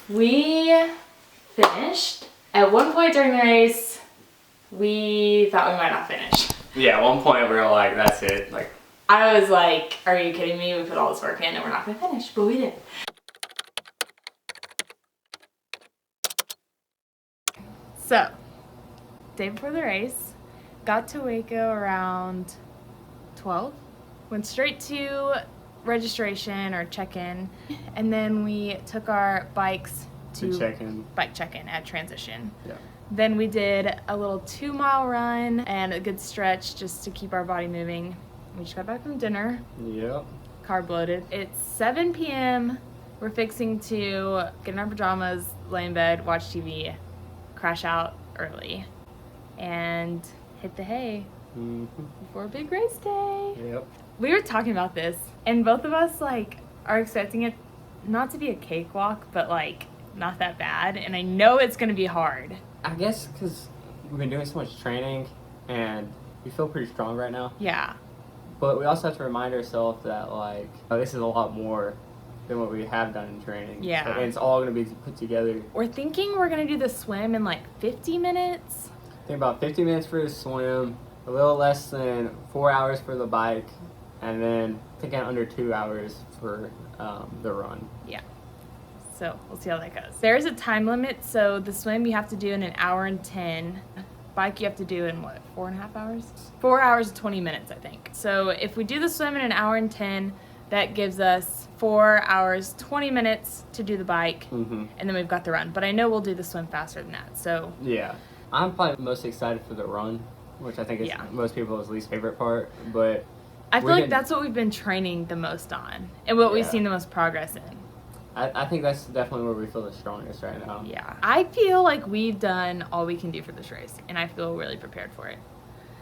We finished. At one point during the race, we thought we might not finish. Yeah, at one point we were like, that's it. Like, I was like, are you kidding me? We put all this work in and we're not gonna finish, but we did. So, day before the race, got to Waco around 12, went straight to registration or check-in, and then we took our bikes to bike check-in at transition. Yeah. Then we did a little 2-mile run and a good stretch just to keep our body moving. We just got back from dinner. Yep. Carb loaded. It's 7 p.m. We're fixing to get in our pajamas, lay in bed, watch TV, crash out early, and hit the hay before a big race day. Yep. We were talking about this, and both of us like are expecting it not to be a cakewalk, but like not that bad. And I know it's gonna be hard. I guess because we've been doing so much training and we feel pretty strong right now. Yeah. But we also have to remind ourselves that like this is a lot more than what we have done in training. Yeah. And it's all going to be put together. We're thinking we're gonna do the swim in like 50 minutes. I think about 50 minutes for the swim, a little less than 4 hours for the bike, and then I think under 2 hours for the run. Yeah. So we'll see how that goes. There's a time limit, so the swim you have to do in 1 hour and 10. Bike you have to do in what, 4.5 hours? 4 hours and 20 minutes, I think. So if we do the swim in 1 hour and 10, that gives us 4 hours, 20 minutes to do the bike, and then we've got the run. But I know we'll do the swim faster than that, so. Yeah. I'm probably most excited for the run, which I think is most people's least favorite part, but I feel like that's what we've been training the most on, and what we've seen the most progress in. I think that's definitely where we feel the strongest right now. Yeah. I feel like we've done all we can do for this race, and I feel really prepared for it.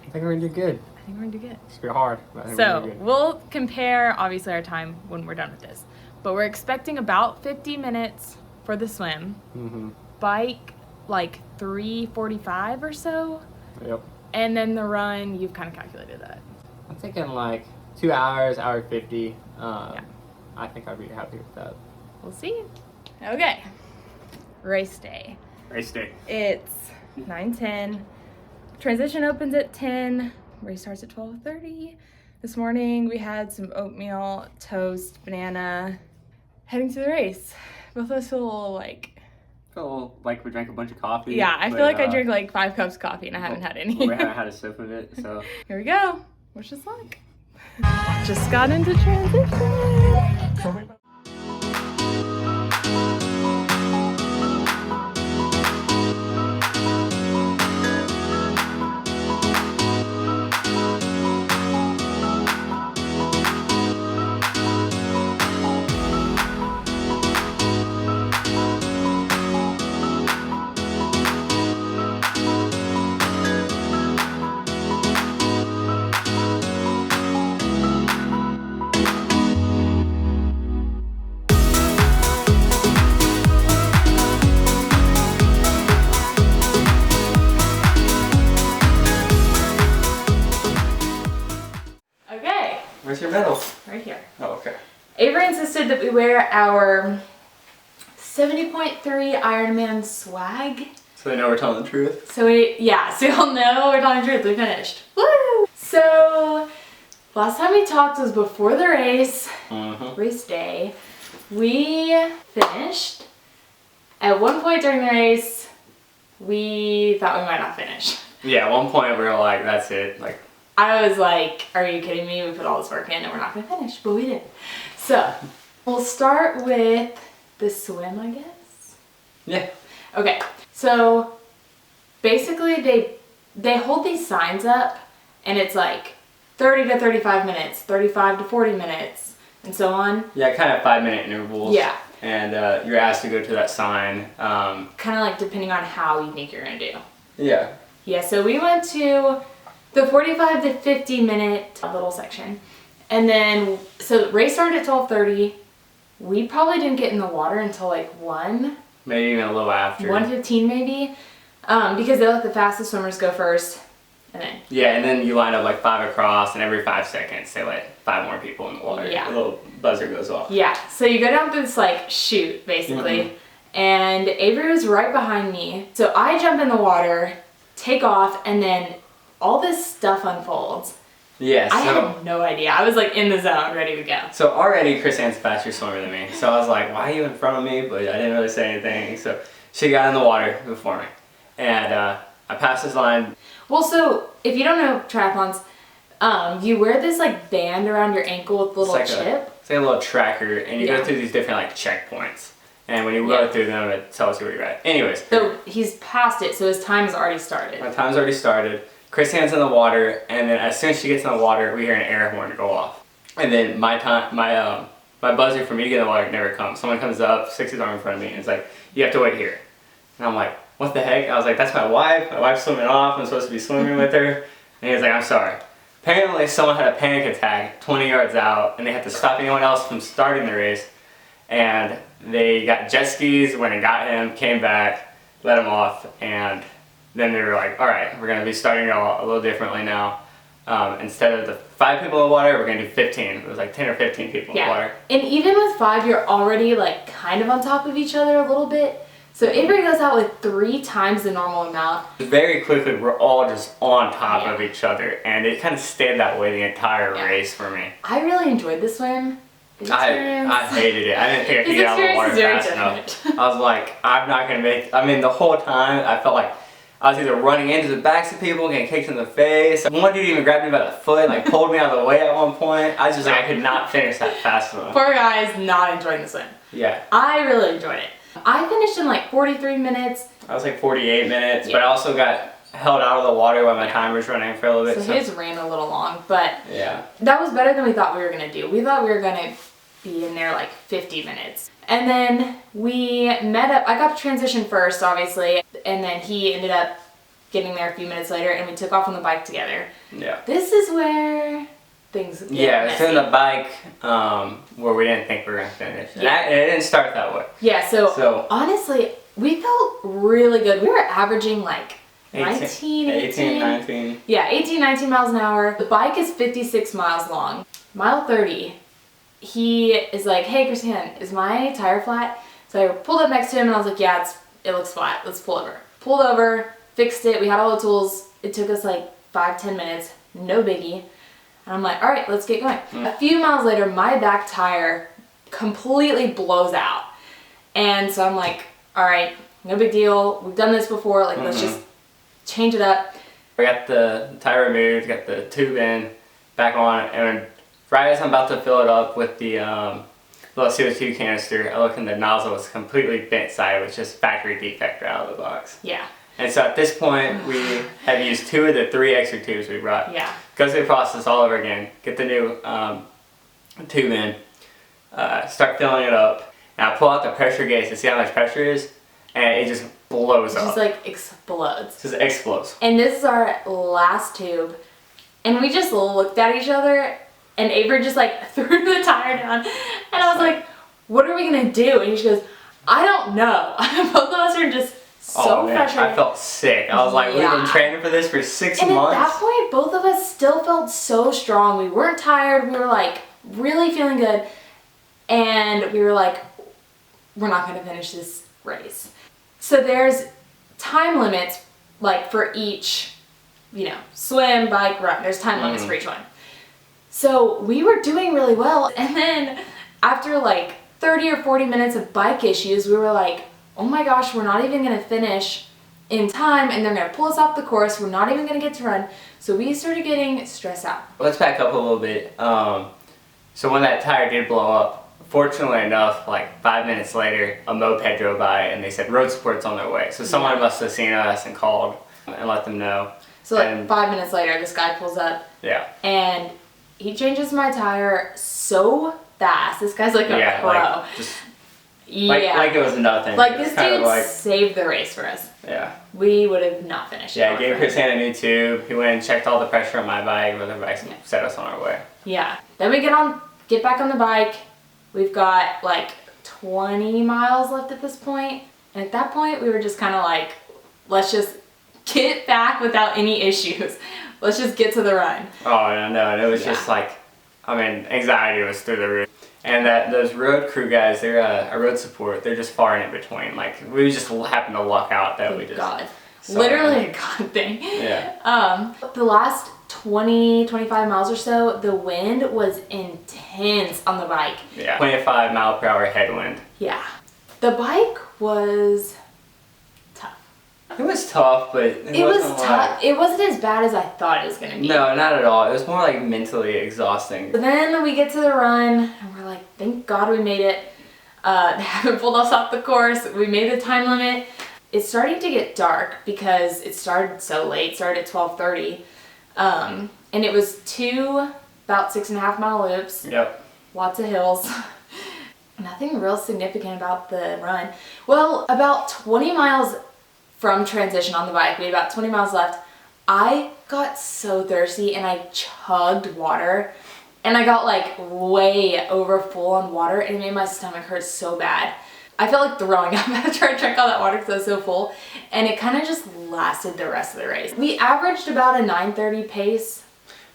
I think we're going to do good. I think we're going to do good. It's going to be hard, but I think So we'll compare, obviously, our time when we're done with this. But we're expecting about 50 minutes for the swim. Bike, like 3:45 or so. Yep. And then the run, you've kind of calculated that. I'm thinking like 2 hours, hour 50. I think I'd be happy with that. We'll see. Okay. Race day. Race day. It's 9:10. Transition opens at 10. Race starts at 12:30. This morning we had some oatmeal, toast, banana. Heading to the race. Both of us feel a little like... Feel like we drank a bunch of coffee. Yeah, I feel like I drank like 5 cups of coffee and I haven't had any. We haven't had a sip of it, so... Here we go. Wish us luck. Just got into transition. Where's your medal? Right here. Oh, okay. Avery insisted that we wear our 70.3 Ironman swag. So they know we're telling the truth? So you'll know we're telling the truth. We finished. Woo! So, last time we talked was before the race, race day. We finished. At one point during the race, we thought we might not finish. Yeah, at one point we were like, that's it. Like, I was like, are you kidding me? We put all this work in and we're not going to finish, but we did. So, we'll start with the swim, I guess? Yeah. Okay, so basically they hold these signs up and it's like 30 to 35 minutes, 35 to 40 minutes, and so on. Yeah, kind of 5-minute intervals. Yeah. And you're asked to go to that sign. Kind of like depending on how you think you're going to do. Yeah. Yeah, so we went to the 45 to 50 minute little section. And then, so the race started at 12:30. We probably didn't get in the water until like 1. Maybe even a little after. 1:15 maybe. Because they let the fastest swimmers go first. And then. Yeah, and then you line up like 5 across, and every 5 seconds they let 5 more people in the water. Yeah. A little buzzer goes off. Yeah, so you go down through this like chute basically. and Avery was right behind me. So I jump in the water, take off, and then all this stuff unfolds. Yeah, I had no idea. I was like in the zone, ready to go. So already Chris Ann's a faster swimmer than me. So I was like, why are you in front of me? But I didn't really say anything. So she got in the water before me. And I passed this line. Well, so if you don't know triathlons, you wear this like band around your ankle with a little chip. It's like a little tracker, and you Yeah. go through these different like checkpoints. And when you go through them, it tells you where you're at. Anyways. So he's passed it, so his time has already started. My time's already started. Chris Ann's in the water, and then as soon as she gets in the water, we hear an air horn go off. And then my buzzer for me to get in the water never comes. Someone comes up, sticks his arm in front of me, and it's like, you have to wait here. And I'm like, what the heck? I was like, that's my wife. My wife's swimming off. I'm supposed to be swimming with her. And he was like, I'm sorry. Apparently, someone had a panic attack 20 yards out, and they had to stop anyone else from starting the race. And they got jet skis, went and got him, came back, let him off, and then they were like, all right, we're going to be starting it all a little differently now. Instead of the 5 people in the water, we're going to do 15. It was like 10 or 15 people in the water. And even with 5, you're already like kind of on top of each other a little bit. So Avery goes out with 3 times the normal amount. Very quickly, we're all just on top of each other, and it kind of stayed that way the entire race for me. I really enjoyed the swim. I hated it. I didn't think I could get out of the water fast enough. I was like, I'm not going to make it. I mean, the whole time, I felt like I was either running into the backs of people, getting kicked in the face. One dude even grabbed me by the foot and like pulled me out of the way at one point. I was just like, I could not finish that fast enough. Poor guy's not enjoying the swim. Yeah. I really enjoyed it. I finished in like 43 minutes. I was like 48 minutes, but I also got held out of the water while my timer was running for a little bit. So his ran a little long, but yeah, that was better than we thought we were going to do. We thought we were going to be in there like 50 minutes. And then we met up. I got to transition first, obviously, and then he ended up getting there a few minutes later, and we took off on the bike together. Yeah. This is where things get it's in the bike where we didn't think we were going to finish. Yeah. And it didn't start that way. Yeah, so honestly, we felt really good. We were averaging like 18. Yeah, 18, 19 miles an hour. The bike is 56 miles long. Mile 30, he is like, hey, Christiane, is my tire flat? So I pulled up next to him and I was like, yeah, it looks flat. Let's pull over. Pulled over, fixed it. We had all the tools. It took us like 5-10 minutes. No biggie. And I'm like, all right, let's get going. A few miles later, my back tire completely blows out. And so I'm like, all right, no big deal. We've done this before. Like, let's just change it up. I got the tire removed, got the tube in, back on, and right as I'm about to fill it up with the little CO2 canister, I look and the nozzle was completely bent side, with just factory defect right out of the box. Yeah. And so at this point, we have used 2 of the 3 extra tubes we brought. Yeah. Go through the process all over again, get the new tube in, start filling it up, and I pull out the pressure gauge to see how much pressure is, and it just blows up. It just like explodes. It just explodes. And this is our last tube, and we just looked at each other, and Avery just like threw the tire down, and I was like, what are we gonna do? And she goes, I don't know. Both of us are just so frustrated. I felt sick. I was like, we've been training for this for 6 months. And at that point, both of us still felt so strong. We weren't tired. We were like really feeling good. And we were like, we're not going to finish this race. So there's time limits like for each, swim, bike, run. There's time limits for each one. So we were doing really well. And then after like 30 or 40 minutes of bike issues, we were like, oh my gosh, we're not even going to finish in time, and they're going to pull us off the course. We're not even going to get to run. So we started getting stressed out. Let's back up a little bit. So when that tire did blow up, fortunately enough, like 5 minutes later, a moped drove by and they said road support's on their way. So someone must have seen us and called and let them know. So like 5 minutes later, this guy pulls up. Yeah. And he changes my tire so fast. This guy's like a pro. Like it was nothing. Like this dude saved the race for us. Yeah. We would have not finished. Yeah, gave Christiane a new tube. He went and checked all the pressure on my bike, with the bike set us on our way. Yeah. Then we get back on the bike. We've got like 20 miles left at this point. And at that point, we were just kind of like, let's just get back without any issues. Let's just get to the run. Oh, I know. And it was just like, anxiety was through the roof. And that those road crew guys, they're a road support. They're just far in between. Like we just happened to luck out that we just. God. saw Literally them. a God thing. Yeah. The last 20, 25 miles or so, the wind was intense on the bike. Yeah. 25-mile-per-hour headwind. Yeah. The bike was tough. It was tough, but It was tough. It wasn't as bad as I thought it was going to be. No, not at all. It was more like mentally exhausting. But then we get to the run, and we're like, thank God we made it. They haven't pulled us off the course. We made the time limit. It's starting to get dark because it started so late. It started at 12:30. And it was 2 about 6.5 mile loops. Yep. Lots of hills. Nothing real significant about the run. Well, about 20 miles from transition on the bike, we had about 20 miles left. I got so thirsty and I chugged water. And I got like way over full on water and it made my stomach hurt so bad. I felt like throwing up after I drank all that water because I was so full. And it kind of just lasted the rest of the race. We averaged about a 9:30 pace.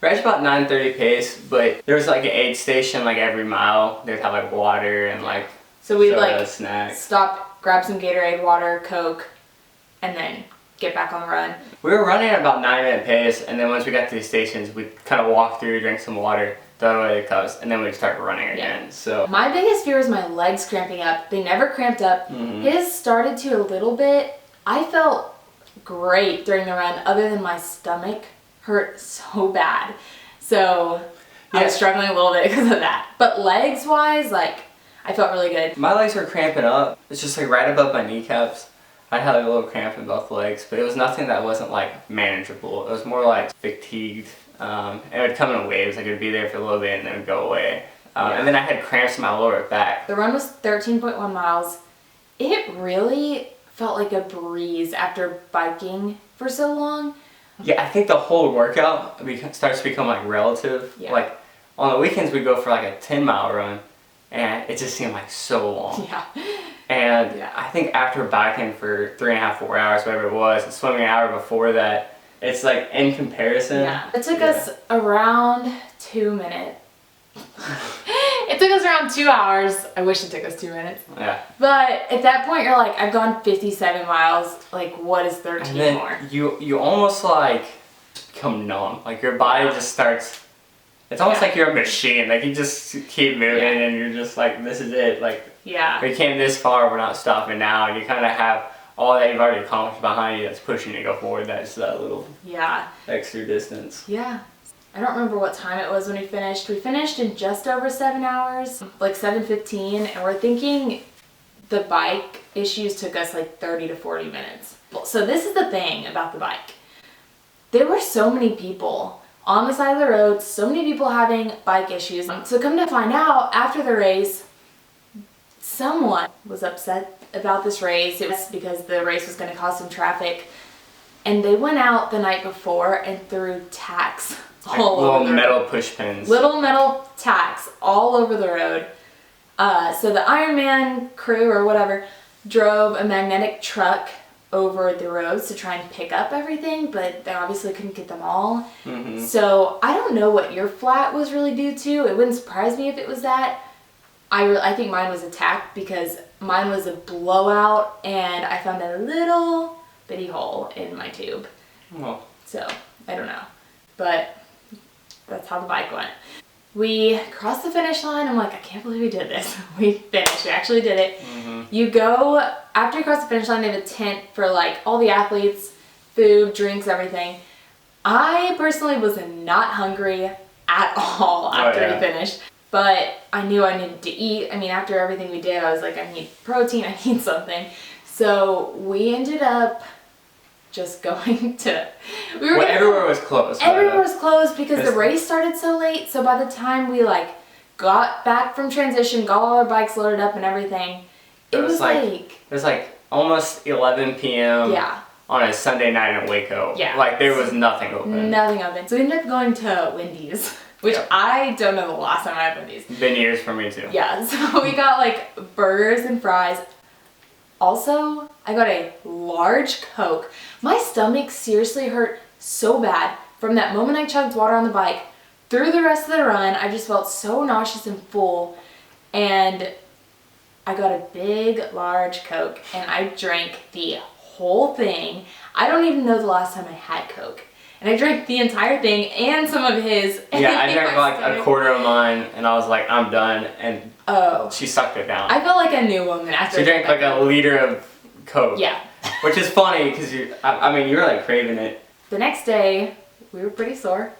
We averaged about 9:30 pace, but there was like an aid station like every mile. They'd have like water and like So we'd soda, like snacks. stop, grab some Gatorade, water, Coke, and then get back on the run. We were running at about 9-minute pace, and then once we got to these stations, we'd kind of walk through, drink some water, throw away the cups, and then we'd start running again. So My biggest fear was my legs cramping up. They never cramped up. His started to a little bit. I felt great during the run, other than my stomach hurt so bad. So I was struggling a little bit because of that. But legs wise, like, I felt really good. my legs were cramping up. It's just like right above my kneecaps. I had like a little cramp in both legs, but it was nothing that wasn't like manageable. It was more like fatigued. It would come in waves. Like it would be there for a little bit and then it would go away. And then I had cramps in my lower back. The run was 13.1 miles. It really felt like a breeze after biking for so long. Yeah, I think the whole workout starts to become like relative. Yeah. Like on the weekends we go for like a 10-mile run, and it just seemed like so long. Yeah. And Yeah. I think after biking for 3.5, 4 hours, whatever it was, and swimming an hour before that, it's like in comparison. Yeah. It took us around 2 minutes. It took us around 2 hours. I wish it took us 2 minutes. Yeah. But at that point, you're like, I've gone 57 miles. Like, what is 13 And then more? you almost like become numb. Like your body just starts. It's almost like you're a machine. Like you just keep moving, and you're just like, this is it. Like Yeah. we came this far, we're not stopping now. And you kind of have all that you've already accomplished behind you that's pushing you to go forward. That's that little Yeah. extra distance. Yeah. I don't remember what time it was when we finished. We finished in just over 7 hours, like 7:15, and we're thinking the bike issues took us like 30 to 40 minutes. So this is the thing about the bike. There were so many people on the side of the road, so many people having bike issues. So come to find out, after the race, someone was upset about this race. It was because the race was going to cause some traffic. And they went out the night before and threw tacks Like all over little the metal push pins. little metal tacks all over the road. So the Ironman crew or whatever drove a magnetic truck over the roads to try and pick up everything, but they obviously couldn't get them all. So I don't know what your flat was really due to. It wouldn't surprise me if it was that. I think mine was attacked because mine was a blowout and I found a little bitty hole in my tube. Oh. So I don't know, but that's how the bike went. We crossed the finish line. I'm like, I can't believe we did this. We finished. We actually did it. You go, after you cross the finish line, they have a tent for like all the athletes, food, drinks, everything. I personally was not hungry at all after we finished, but I knew I needed to eat. I mean, after everything we did, I was like, I need protein, I need something. So we ended up just going to, Everywhere was closed. everywhere was closed because the race started so late. So by the time we like got back from transition, got all our bikes loaded up and everything, it was like It was like almost 11 p.m. Yeah. on a Sunday night in Waco. Yeah. Like there was nothing open. Nothing open. So we ended up going to Wendy's, which I don't know the last time I had Wendy's. Been years for me too. Yeah, so we got like burgers and fries. Also, I got a large Coke. My stomach seriously hurt so bad from that moment I chugged water on the bike through the rest of the run. I just felt so nauseous and full. and I got a big, large Coke, and I drank the whole thing. I don't even know the last time I had Coke. And I drank the entire thing and some of his. Yeah, I drank like a quarter of mine, and I was like, I'm done, and she sucked it down. I felt like a new woman after. She drank like a liter of Coke. Yeah. Which is funny, because you were like craving it. The next day, we were pretty sore.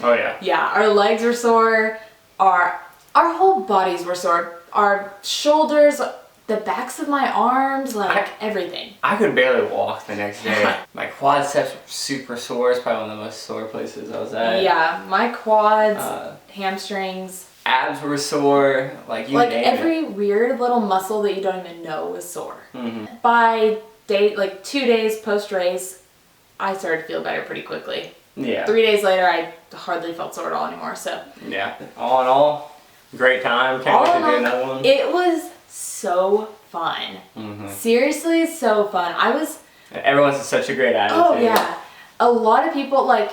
Oh yeah. Yeah, our legs were sore, our whole bodies were sore. Our shoulders, the backs of my arms, like everything. I could barely walk the next day. My quadriceps were super sore. It's probably one of the most sore places I was at. Yeah, my quads, hamstrings. Abs were sore. Like you Like name every it. weird little muscle that you don't even know was sore. Mm-hmm. By 2 days post-race, I started to feel better pretty quickly. Yeah. 3 days later, I hardly felt sore at all anymore, so. Yeah. All in all, great time. Can't wait to do another one. It was so fun. Mm-hmm. Seriously, so fun. Everyone's in such a great attitude. Oh yeah. A lot of people, like,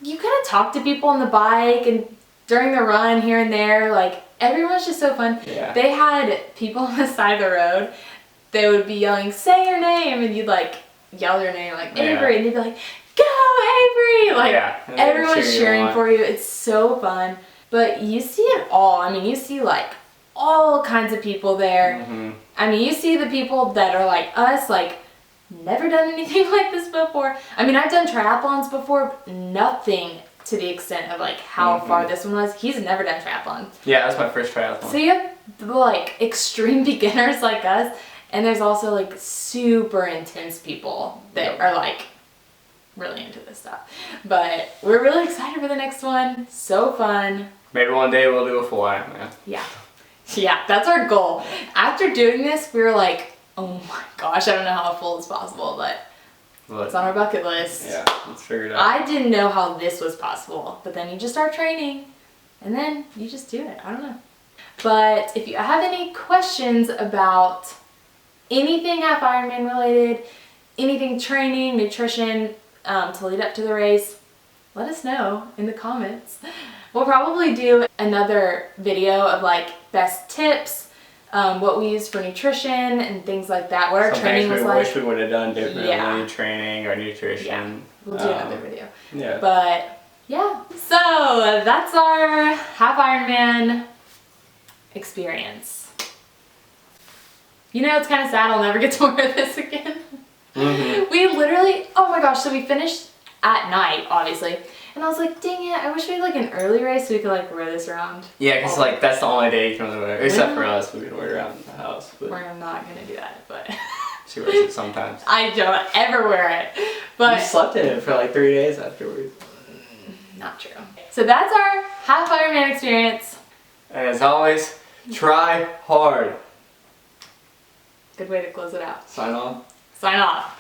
you kind of talk to people on the bike and during the run here and there, like, everyone's just so fun. Yeah. They had people on the side of the road, they would be yelling, say your name, and you'd like yell your name, like Avery, and you'd be like, go Avery! Like, everyone's cheering for you. It's so fun. But you see it all. I mean, you see like all kinds of people there. Mm-hmm. I mean, you see the people that are like us, like, never done anything like this before. I mean, I've done triathlons before, nothing to the extent of like how far this one was. He's never done triathlon. Yeah, that was my first triathlon. So you have like extreme beginners like us, and there's also like super intense people that are like really into this stuff. But we're really excited for the next one. So fun. Maybe one day we'll do a full Ironman. Yeah. Yeah, that's our goal. After doing this, we were like, oh my gosh, I don't know how full is possible, but it's on our bucket list. Yeah, let's figure it out. I didn't know how this was possible, but then you just start training, and then you just do it. I don't know. But if you have any questions about anything half Ironman related, anything training, nutrition, to lead up to the race, let us know in the comments. We'll probably do another video of like best tips, what we use for nutrition and things like that, what our training was like. Wish we would have done differently, Yeah. training or nutrition. Yeah, we'll do another video. Yeah. But yeah, so that's our half Ironman experience. You know, it's kind of sad I'll never get to wear this again. Mm-hmm. We literally, oh my gosh, so we finished at night, obviously. And I was like, dang it, I wish we had like an early race so we could like wear this around. Yeah, because like that's the only day you can really wear it. Except for us, we can wear it around the house. But We're not going to do that, but she wears it sometimes. I don't ever wear it. But You slept in it for like 3 days afterwards. not true. So that's our half Ironman experience. And as always, try hard. Good way to close it out. Sign off. Sign off.